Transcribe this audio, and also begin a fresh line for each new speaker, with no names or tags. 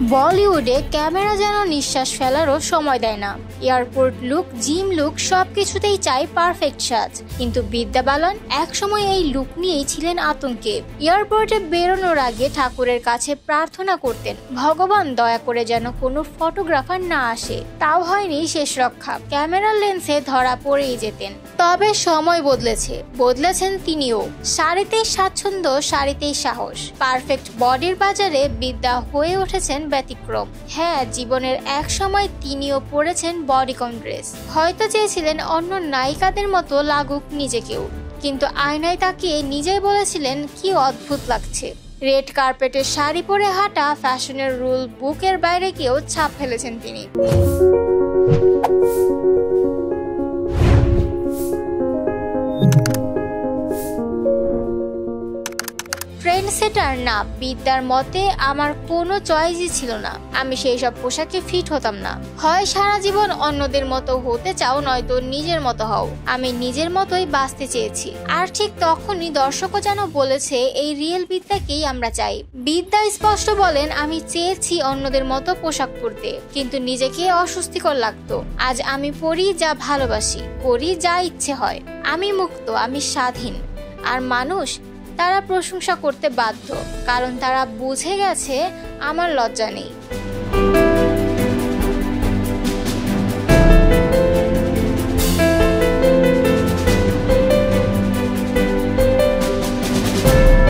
বলিউডে ক্যামেরা যেন নিঃশ্বাস ফেলারও সময় দেয় না। এয়ারপোর্ট লুক, জিম লুক সবকিছুতেই চাই পারফেক্ট সাজ। কিন্তু বিদ্যা বালান একসময় এই লুক নিয়েই ছিলেন আতঙ্কে। এয়ারপোর্টে বেরোনোর আগে ঠাকুরের কাছে প্রার্থনা করতেন, ভগবান দয়া করে যেন কোনো ফটোগ্রাফার না আসে। তাও হয়নি শেষ রক্ষা, ক্যামেরার লেন্সে ধরা পড়েই যেতেন। তবে সময় বদলেছেন তিনিও। শাড়িতেই স্বাচ্ছন্দ্য, শাড়িতেই সাহস। পারফেক্ট বডির বাজারে বিদ্যা হয়ে উঠেছেন ব্যতিক্রম। হ্যাঁ, জীবনের এক সময় তিনিও পরেছেন বডিকন ড্রেস। হয়তো চেয়েছিলেন অন্য নায়িকাদের মতো লাগুক নিজেকেও, কিন্তু আয়নায় তাকিয়ে নিজেই বলেছিলেন কি অদ্ভুত লাগছে। রেড কার্পেটের শাড়ি পরে হাঁটা ফ্যাশনের রুল বুকের বাইরে গিয়েও ছাপ ফেলেছেন তিনি। ট্রেন্ডসেটার না, বিদ্যার মতে আমার কোনো চয়েসই ছিল না। আমি সেই সব পোশাকে ফিট হতাম না। হয় সারা জীবন অন্যদের মতো হতে চাও, নয়তো নিজের মতো হও। আমি নিজের মতোই বাঁচতে চেয়েছি। আর ঠিক তখনই দর্শকও যেন বলেছে এই রিয়েল বিদ্যাকেই আমরা চাই। বিদ্যা স্পষ্ট বলেন, আমি চেয়েছি অন্যদের মতো পোশাক পরতে, কিন্তু নিজেকে অস্বস্তিকর লাগতো। আজ আমি পরি যা ভালোবাসি, করি যা ইচ্ছে হয়। আমি মুক্ত, আমি স্বাধীন। আর মানুষ তারা প্রশংসা করতে বাধ্য, কারণ তারা বুঝে গেছে আমার লজ্জা নেই।